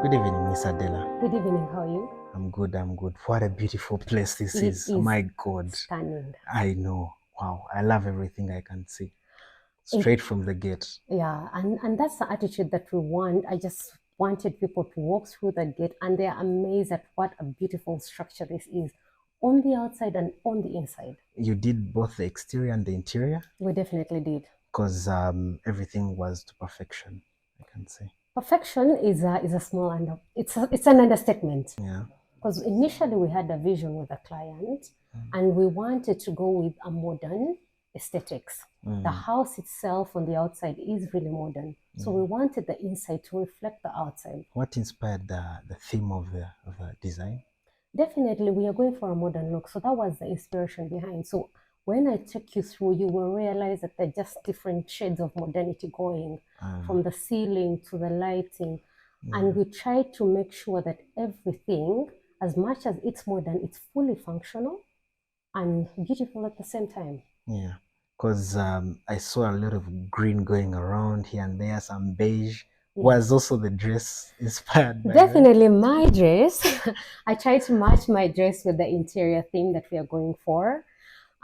Good evening, Miss Adele. Good evening, how are you? I'm good, I'm good. What a beautiful place this It is. is My God. stunning. I know. Wow. I love everything I can see. It, Straight from the gate. yeah, and that's the attitude that we want. I just wanted people to walk through that gate and they're amazed at what a beautiful structure this is on the outside and on the inside. You did both the exterior and the interior? We definitely did. Because everything was to perfection, I can say. Perfection is a small it's an understatement. Yeah. Because initially we had a vision with a client and we wanted to go with a modern aesthetics. The house itself on the outside is really modern. So we wanted the inside to reflect the outside. What inspired the theme of the design? Definitely, we are going for a modern look. So that was the inspiration behind. So when I take you through, you will realize that there are just different shades of modernity going from the ceiling to the lighting. And we try to make sure that everything, as much as it's modern, it's fully functional and beautiful at the same time. Yeah, because I saw a lot of green going around here and there, some beige. Was also the dress inspired by Definitely my dress. I try to match my dress with the interior theme that we are going for.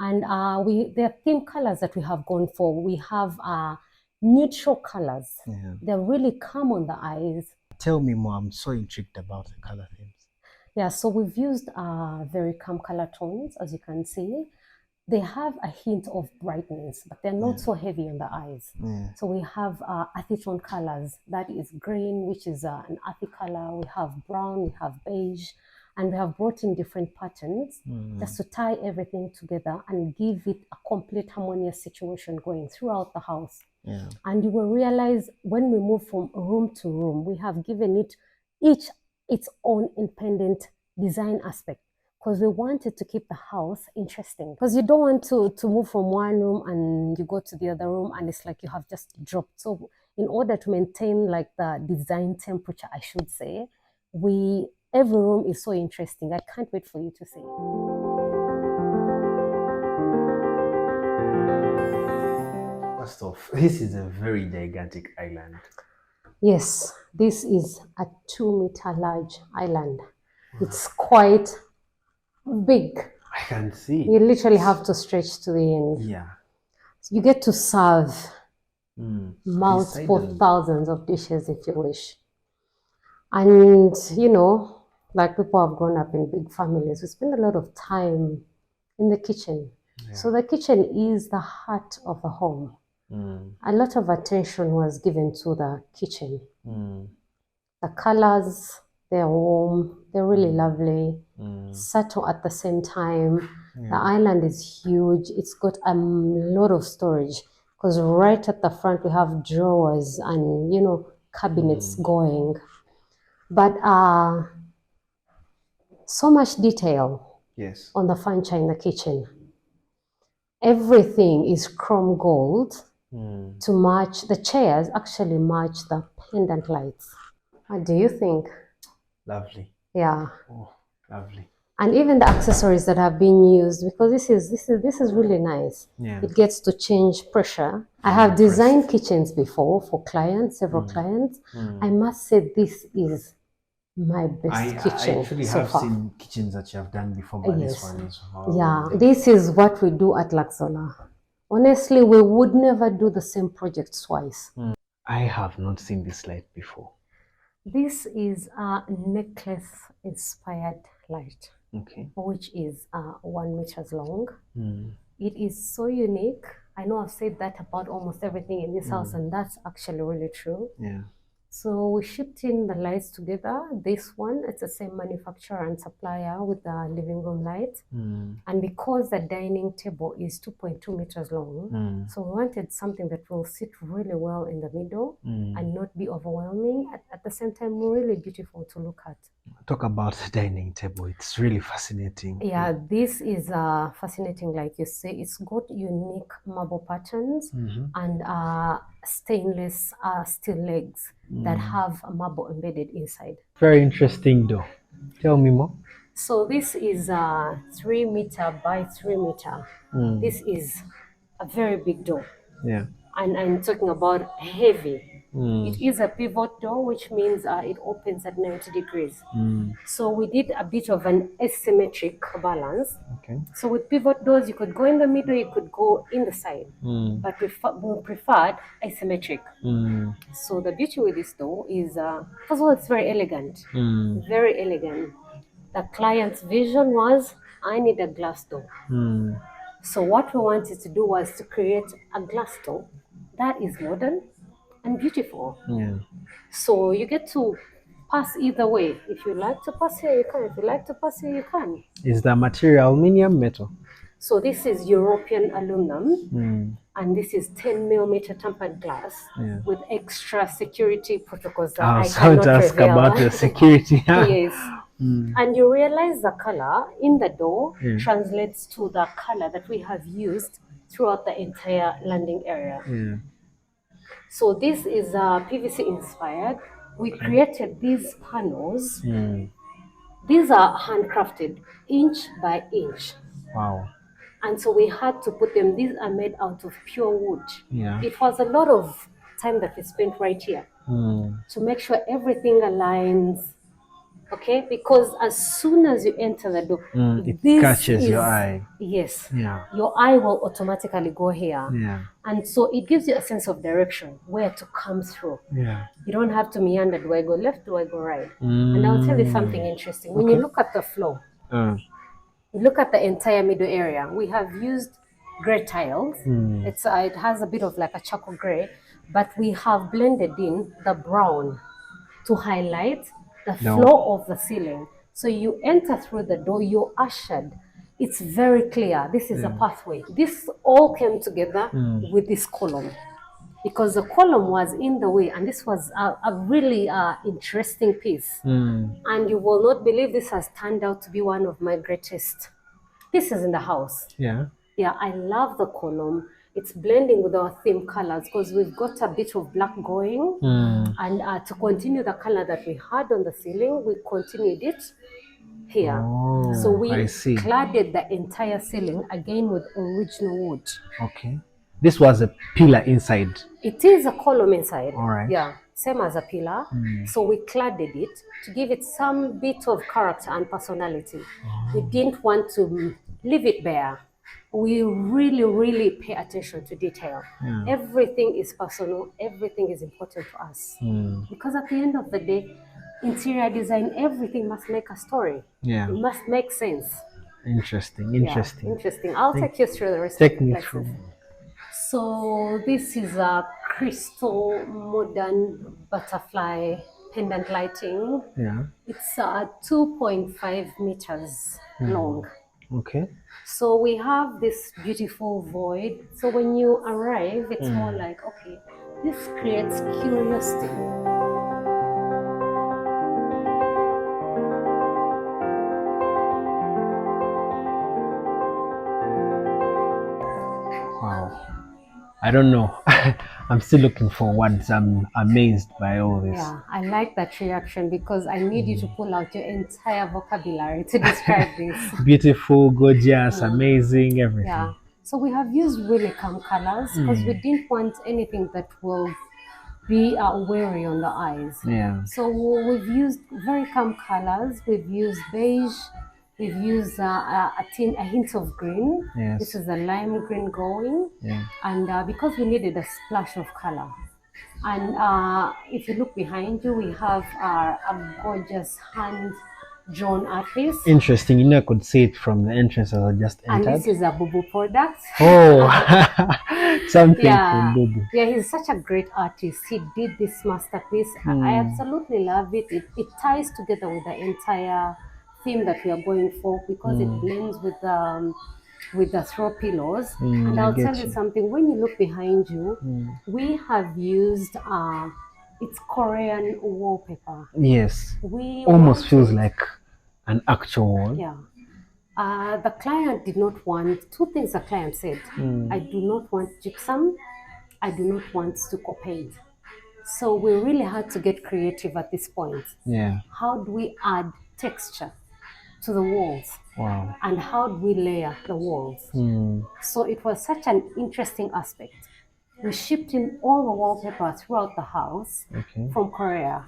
And there are theme colors that we have gone for. We have neutral colors. Yeah. They really come on the eyes. Tell me more. I'm so intrigued about the color themes. Yeah, so we've used very calm color tones, as you can see. They have a hint of brightness, but they're not so heavy on the eyes. So we have earthy tone colors. That is green, which is an earthy color. We have brown, we have beige, and we have brought in different patterns just to tie everything together and give it a complete harmonious situation going throughout the house. Yeah. And you will realize when we move from room to room, we have given it each its own independent design aspect, because we wanted to keep the house interesting. Because you don't want to move from one room and you go to the other room and it's like you have just dropped. So in order to maintain like the design temperature, I should say, every room is so interesting. I can't wait for you to see. First off, this is a very gigantic island. Yes, this is a 2-meter large island. It's quite big. I can see. You literally have to stretch to the end. Yeah. So you get to serve multiple thousands of dishes if you wish. And, like people have grown up in big families, we spend a lot of time in the kitchen. Yeah. So the kitchen is the heart of the home. A lot of attention was given to the kitchen. The colors, they're warm, they're really lovely, subtle at the same time. The island is huge. It's got a lot of storage because right at the front we have drawers and, cabinets going. But so much detail on the furniture in the kitchen. Everything is chrome gold to match. The chairs actually match the pendant lights. What do you think? Lovely. Yeah. Oh, lovely. And even the accessories that have been used, because this is really nice. Yeah. It gets to change pressure. I have designed kitchens before for clients, several clients. I must say this is my best kitchen. I actually have seen kitchens that you have done before, but this one is this is what we do at luXolla. Honestly, we would never do the same project twice. I have not seen this light before. This is a necklace-inspired light, which is 1 meter long. It is so unique. I know I've said that about almost everything in this house, and that's actually really true. Yeah. So we shipped in the lights together. This one, it's the same manufacturer and supplier with the living room light. And because the dining table is 2.2 meters long, so we wanted something that will sit really well in the middle and not be overwhelming. At the same time, really beautiful to look at. Talk about the dining table. It's really fascinating. Yeah, this is fascinating, like you say. It's got unique marble patterns and stainless steel legs that have a marble embedded inside. Very interesting though. Tell me more. So this is 3 meter by 3 meter. This is a very big door. Yeah. And I'm talking about heavy. It is a pivot door, which means it opens at 90 degrees. So we did a bit of an asymmetric balance. Okay. So with pivot doors, you could go in the middle, you could go in the side, but we preferred asymmetric. So the beauty with this door is, first of all, it's very elegant, very elegant. The client's vision was, I need a glass door. So what we wanted to do was to create a glass door that is modern and beautiful. Yeah. So you get to pass either way. If you like to pass here, you can. If you like to pass here, you can. Is the material aluminum, metal? So this is European aluminum, and this is 10 millimeter tempered glass with extra security protocols that I was about cannot to ask reveal. about the security. Yes. And you realize the color in the door translates to the color that we have used throughout the entire landing area. Yeah. So this is PVC inspired. We created these panels. These are handcrafted inch by inch. Wow. And so we had to put them, these are made out of pure wood. Yeah. It was a lot of time that we spent right here to make sure everything aligns. Okay, because as soon as you enter the door, it catches your eye. Yes. Yeah. Your eye will automatically go here. Yeah. And so it gives you a sense of direction, where to come through. Yeah. You don't have to meander, do I go left, do I go right? And I'll tell you something interesting. When you look at the floor, you look at the entire middle area, we have used gray tiles. It has a bit of like a charcoal gray, but we have blended in the brown to highlight the floor of the ceiling. So you enter through the door, you're ushered. It's very clear. This is a pathway. This all came together with this column, because the column was in the way, and this was a really interesting piece. And you will not believe this has turned out to be one of my greatest pieces in the house. Yeah. Yeah, I love the column. It's blending with our theme colors because we've got a bit of black going. And to continue the color that we had on the ceiling, we continued it here. So we cladded the entire ceiling again with original wood. Okay. This was a pillar inside. It is a column inside. All right. Yeah, same as a pillar. So we cladded it to give it some bit of character and personality. We didn't want to leave it bare. We really, really pay attention to detail. Everything is personal. Everything is important to us. Because at the end of the day, interior design, everything must make a story. Yeah. It must make sense. Interesting. Yeah, interesting. I'll take you through the rest of the places. Through. So this is a crystal modern butterfly pendant lighting. Yeah. It's 2.5 meters long. Okay. So we have this beautiful void. So when you arrive, it's more like, okay, this creates curiosity. Wow. I don't know. I'm still looking for words. I'm amazed by all this. Yeah, I like that reaction because I need you to pull out your entire vocabulary to describe this. Beautiful, gorgeous, amazing, everything. Yeah. So we have used really calm colors because we didn't want anything that will be weary on the eyes. Yeah. So we've used very calm colors. We've used beige. We've used a hint of green. Yes. This is a lime green going. Yeah. And because we needed a splash of color. And if you look behind you, we have a gorgeous hand-drawn art piece. Interesting. You know, I could see it from the entrance as I just entered. And this is a Bubu product. Oh, something from Bubu. Yeah, he's such a great artist. He did this masterpiece. I absolutely love it. It ties together with the entire theme that we are going for because it blends with the throw pillows. And I'll tell you something, when you look behind you, we have used it's Korean wallpaper. Yes. Almost feels like an actual wall. Yeah. The client did not want two things. The client said, I do not want gypsum, I do not want stucco paint. So we really had to get creative at this point. Yeah. How do we add texture to the walls? Wow. And how do we layer the walls? So it was such an interesting aspect. We shipped in all the wallpaper throughout the house from Korea.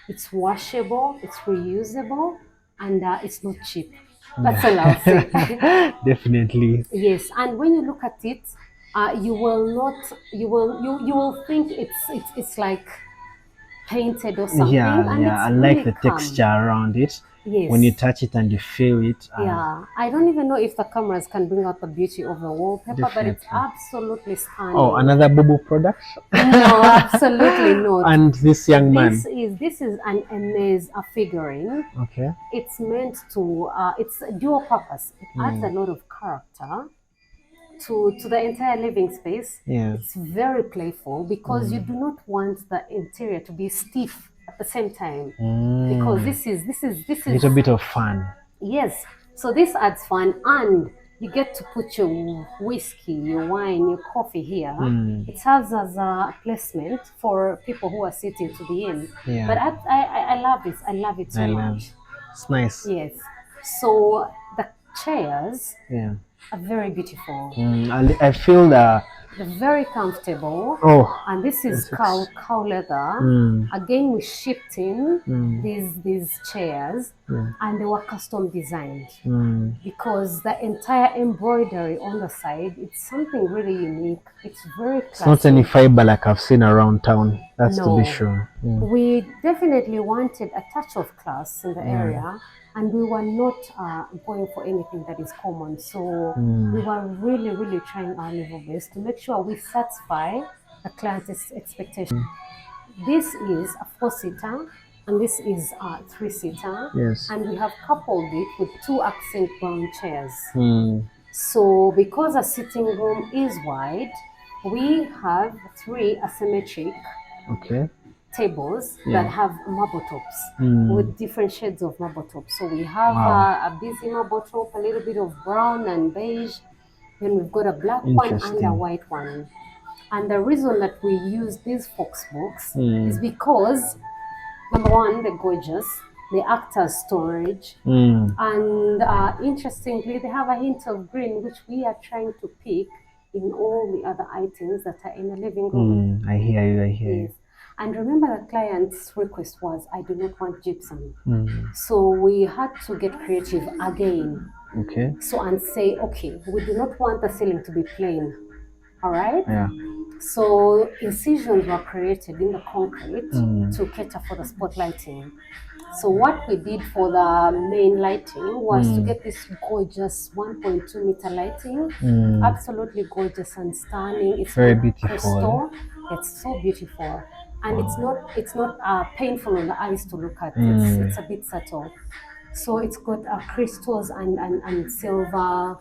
It's washable, it's reusable, and it's not cheap. That's all I'll say. Definitely. Yes, and when you look at it, you will not, you will think it's like painted or something, Yeah, and yeah. it's I like really the calm. texture around it. Yes. When you touch it and you feel it. Yeah, I don't even know if the cameras can bring out the beauty of the wallpaper, but it's Definitely. absolutely stunning. Oh, another Boo product? No, absolutely not. And this young man. This is an amaze, a figurine. Okay. It's meant to it's a dual purpose. It adds a lot of character to the entire living space. Yeah. It's very playful because you do not want the interior to be stiff at the same time. Because this is A little bit of fun. yes. So this adds fun, and you get to put your whiskey, your wine, your coffee here. It serves as a placement for people who are sitting to be in. Yeah. But I love it. I love it so much. It's nice. Yes. So the chairs Yeah. are very beautiful. I feel that. They're very comfortable. Oh. And this is cow leather. Again, we shipped in these chairs, and they were custom designed because the entire embroidery on the side, it's something really unique. It's very classic. It's not any fiber like I've seen around town. That's to be No. sure. We definitely wanted a touch of class in the area, and we were not going for anything that is common. So we were really, really trying our level best to make sure we satisfy the client's expectation. This is a 4-seater, and this is a 3-seater. Yes. And we have coupled it with 2 accent brown chairs. So because a sitting room is wide, we have 3 asymmetric tables that have marble tops with different shades of marble tops. So we have a busy marble top, a little bit of brown and beige, then we've got a black one and a white one. And the reason that we use these fox books is because, number one, they're gorgeous. They act as storage. And interestingly, they have a hint of green, which we are trying to pick in all the other items that are in the living room. I hear you. I hear you. And remember, the client's request was, I do not want gypsum. So we had to get creative again. Okay. So and say, okay, we do not want the ceiling to be plain. All right? Yeah. So incisions were created in the concrete to cater for the spotlighting. So what we did for the main lighting was to get this gorgeous 1.2 meter lighting. Absolutely gorgeous and stunning. It's very beautiful. Crystal. It's so beautiful. And it's not painful on the eyes to look at. It's a bit subtle. So it's got crystals and silver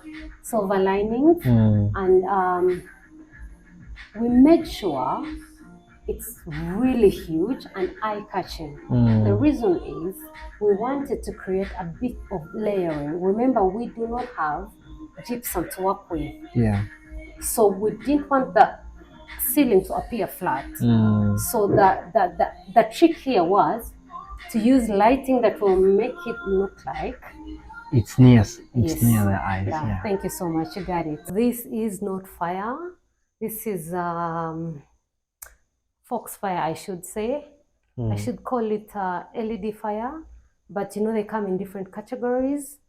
linings. And we made sure it's really huge and eye-catching. The reason is we wanted to create a bit of layering. Remember, we do not have gypsum to work with. Yeah. So we didn't want the ceiling to appear flat. So the trick here was to use lighting that will make it look like it's near the eyes. Yeah. Thank you so much. You got it. This is not fire. This is foxfire, I should say. I should call it LED fire, but they come in different categories.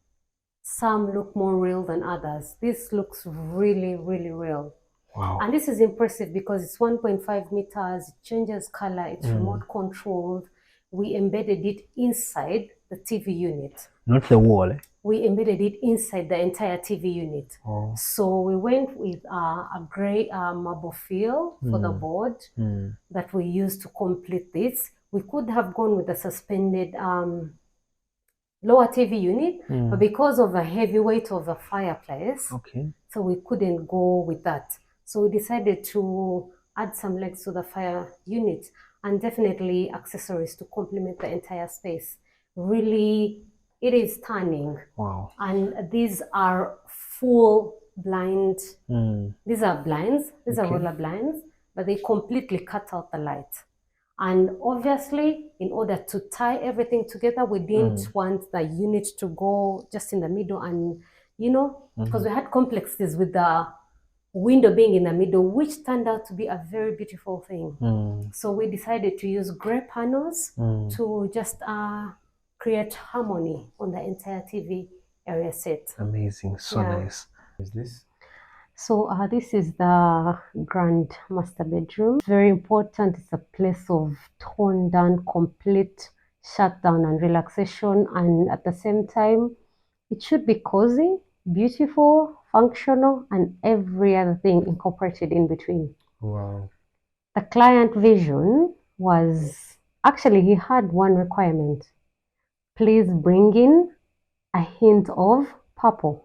Some look more real than others. This looks really, really real. Wow. And this is impressive because it's 1.5 meters, it changes color, it's remote controlled. We embedded it inside the TV unit. Not the wall. We embedded it inside the entire TV unit. So we went with a gray marble feel for the board that we used to complete this. We could have gone with a suspended lower TV unit, but because of the heavy weight of the fireplace, so we couldn't go with that. So we decided to add some legs to the fire unit and definitely accessories to complement the entire space. Really, it is stunning. Wow. And these are full blind. These are blinds. These are roller blinds, but they completely cut out the light. And obviously, in order to tie everything together, we didn't want the unit to go just in the middle and, because we had complexities with the window being in the middle, which turned out to be a very beautiful thing. So we decided to use gray panels to just create harmony on the entire TV area set. Amazing, so nice. What is this? So this is the grand master bedroom. Very important. It's a place of toned down, complete shutdown and relaxation, and at the same time, it should be cozy, beautiful, functional, and every other thing incorporated in between. Wow. The client vision was actually, he had one requirement. Please bring in a hint of purple.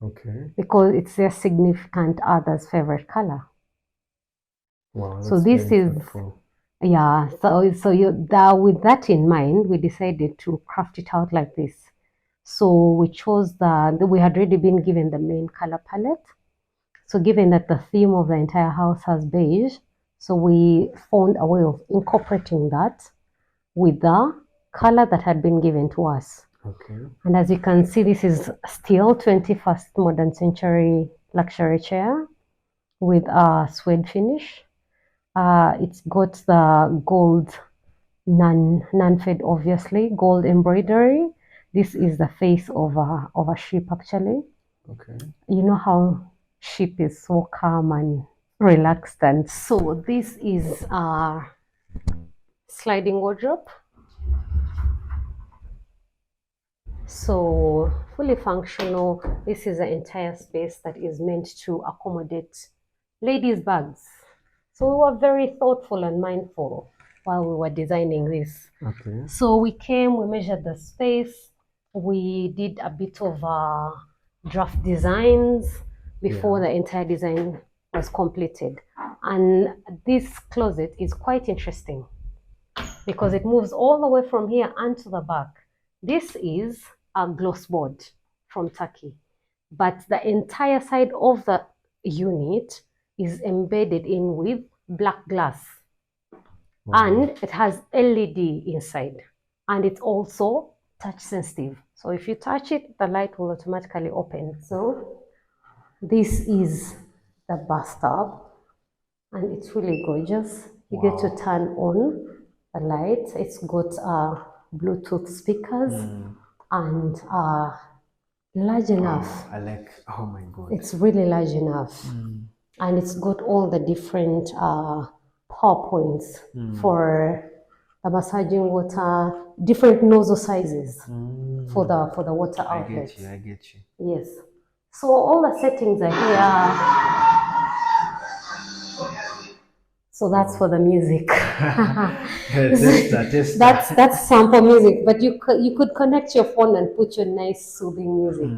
Okay. Because it's their significant other's favorite color. Wow. So this is thoughtful. Yeah. So with that in mind, we decided to craft it out like this. So we chose we had already been given the main color palette. So given that the theme of the entire house has beige, so we found a way of incorporating that with the color that had been given to us. Okay. And as you can see, this is still 21st modern century luxury chair with a suede finish. It's got the gold non-fade, obviously, gold embroidery. This is the face of a sheep, actually. Okay. You know how sheep is so calm and relaxed, and so this is a sliding wardrobe. So fully functional. This is an entire space that is meant to accommodate ladies' bags. So we were very thoughtful and mindful while we were designing this. Okay. So we measured the space. We did a bit of draft designs before the entire design was completed. And this closet is quite interesting because it moves all the way from here and to the back. This is a gloss board from Turkey, but the entire side of the unit is embedded in with black glass. Wow. And it has LED inside, and it's also touch sensitive. So if you touch it, the light will automatically open. So this is the bathtub, and it's really gorgeous. You get to turn on the lights. It's got Bluetooth speakers and large enough. I like, oh my God. It's really large enough. And it's got all the different power points for the massaging water, different nozzle sizes for the water outlet. I get you. Yes. So all the settings are here. So that's for the music. That's sample music, but you could connect your phone and put your nice soothing music.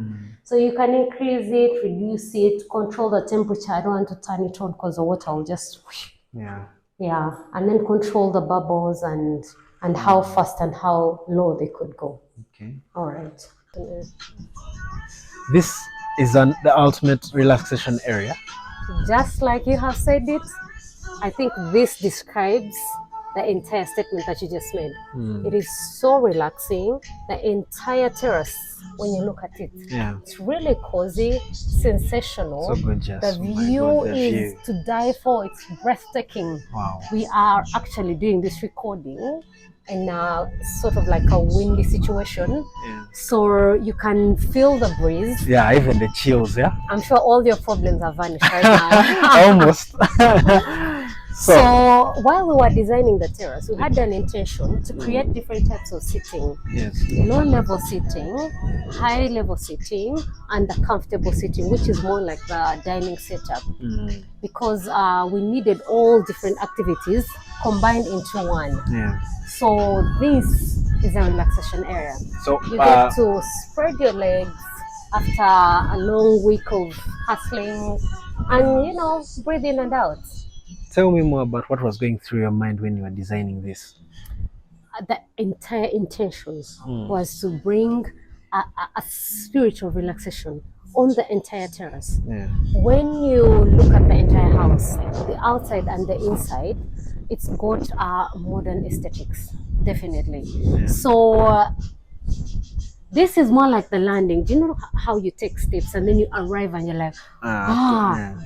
So you can increase it, reduce it, control the temperature. I don't want to turn it on because the water will just and then control the bubbles and how fast and how low they could go. Okay. All right. This is the ultimate relaxation area. Just like you have said it, I think this describes the entire statement that you just made. It is so relaxing. The entire terrace, when you look at it, it's really cozy, sensational. So gorgeous. The view is to die for. It's breathtaking. Wow. We are actually doing this recording in a sort of like a windy situation. So you can feel the breeze. Yeah, even the chills, I'm sure all your problems have vanished right now. Almost. So while we were designing the terrace, we had an intention to create different types of seating. Yes. Low-level seating, high-level seating, and the comfortable seating, which is more like the dining setup. Because we needed all different activities combined into one. So this is a relaxation area. So you get to spread your legs after a long week of hustling and, breathe in and out. Tell me more about what was going through your mind when you were designing this. The entire intention was to bring a spirit of relaxation on the entire terrace. When you look at the entire house, the outside and the inside, it's got modern aesthetics, definitely. So This is more like the landing. Do you know how you take steps and then you arrive and you're like,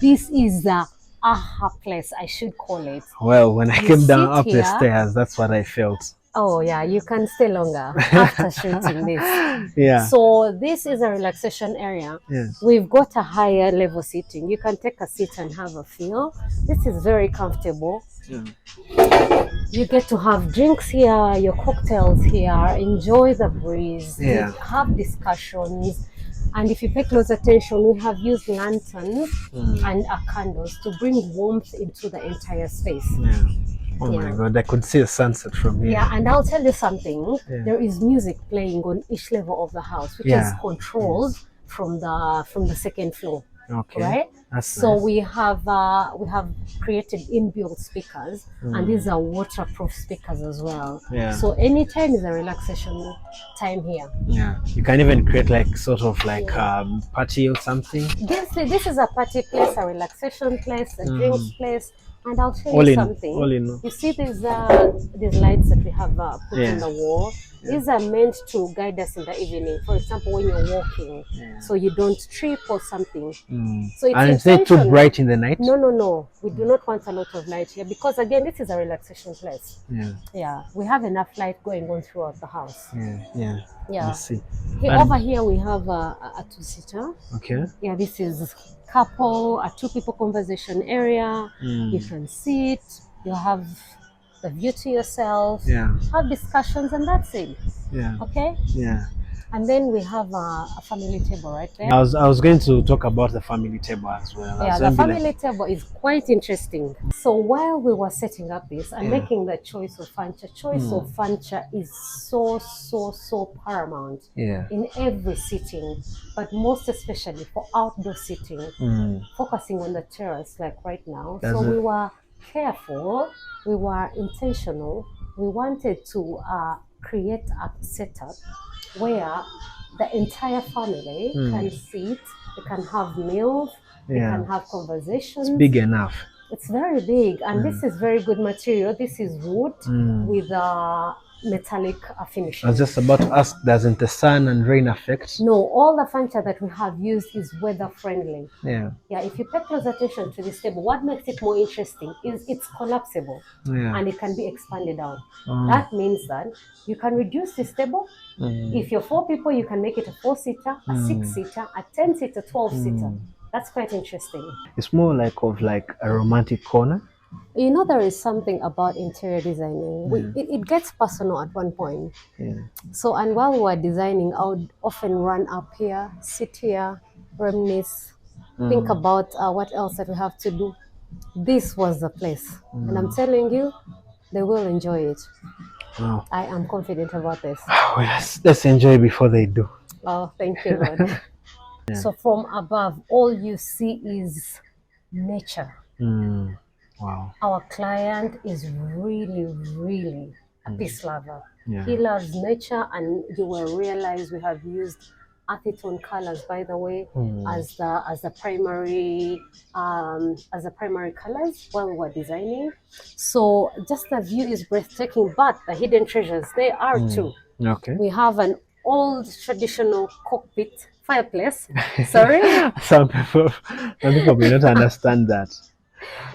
this is the aha place, I should call it. Well, when I You came down sit up the here. stairs, that's what I felt. Oh yeah, you can stay longer after shooting this. Yeah. So this is a relaxation area. Yes. We've got a higher level seating. You can take a seat and have a feel. This is very comfortable. Yeah. You get to have drinks here, your cocktails here, enjoy the breeze, Yeah. have discussions. And if you pay close attention, we have used lanterns and candles to bring warmth into the entire space. Yeah. Oh my God, I could see a sunset from here. Yeah, and I'll tell you something. There is music playing on each level of the house, which is controlled from the second floor. Okay. Right? That's so nice. we have created inbuilt speakers, and these are waterproof speakers as well. Yeah. So anytime is a relaxation time here. Yeah. You can even create like sort of like party or something. This is a party place, a relaxation place, a drinks place. And I'll show you something. You see these lights that we have put on the wall? These are meant to guide us in the evening. For example, when you're walking, so you don't trip or something. So it's and is it too bright in the night? No. We do not want a lot of light here because again, this is a relaxation place. Yeah. We have enough light going on throughout the house. Yeah. Let's see. Over here we have a two-seater. Okay. Yeah, this is couple, a two-people conversation area. You can sit, you have the view to yourself, have discussions, and that's it. Okay? And then we have a family table right there. I was going to talk about the family table as well. The family table is quite interesting. So while we were setting up this and making the choice of furniture is so paramount in every sitting, but most especially for outdoor sitting, focusing on the terrace like right now. We were careful, we were intentional. We wanted to create a setup where the entire family can sit, they can have meals, they can have conversations. It's big enough. It's very big, and this is very good material. This is wood with metallic finish. I was just about to ask, doesn't the sun and rain affect? No, all the furniture that we have used is weather friendly. Yeah, if you pay close attention to this table, what makes it more interesting is it's collapsible and it can be expanded out. That means that you can reduce this table. If you're 4 people, you can make it a 4-seater, a 6-seater, a 10-seater, 12-seater. That's quite interesting. It's more like a romantic corner. You know, there is something about interior designing. It gets personal at one point. So, and while we were designing, I would often run up here, sit here, reminisce, think about what else that we have to do. This was the place. And I'm telling you, they will enjoy it. Wow. I am confident about this. Well, let's enjoy before they do. Oh, thank you, Lord. So from above, all you see is nature. Wow. Our client is really a peace lover. He loves nature, and you will realize we have used earthy tone colors, by the way, as the primary colors while we were designing. So just the view is breathtaking, but the hidden treasures, they are too. Okay. We have an old traditional cockpit fireplace. Sorry. Some people may not understand that.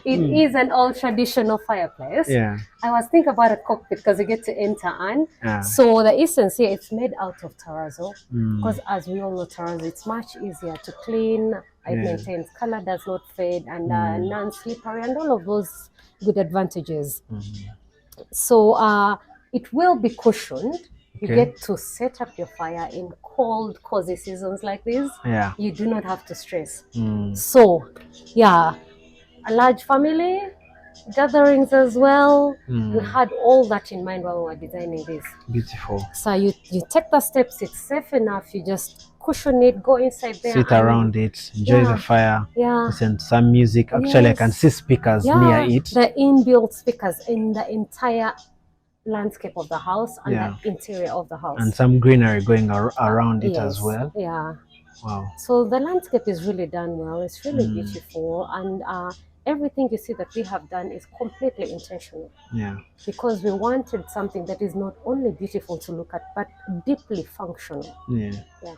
It is an old traditional fireplace. I was thinking about a cockpit because you get to enter on. So the essence here, it's made out of terrazzo because as we all know, terrazzo, it's much easier to clean. It maintains color, does not fade, and non-slippery, and all of those good advantages. So it will be cushioned. You get to set up your fire in cold, cozy seasons like this. You do not have to stress. So, a large family, gatherings as well. We had all that in mind while we were designing this. Beautiful. So you take the steps, it's safe enough, you just cushion it, go inside there. Sit around it, enjoy the fire, listen to some music. Actually, I can see speakers near it. The inbuilt speakers in the entire landscape of the house and the interior of the house. And some greenery going around it as well. Yeah. Wow. So the landscape is really done well. It's really beautiful. And everything you see that we have done is completely intentional. Yeah. Because we wanted something that is not only beautiful to look at, but deeply functional. Yeah. Yeah.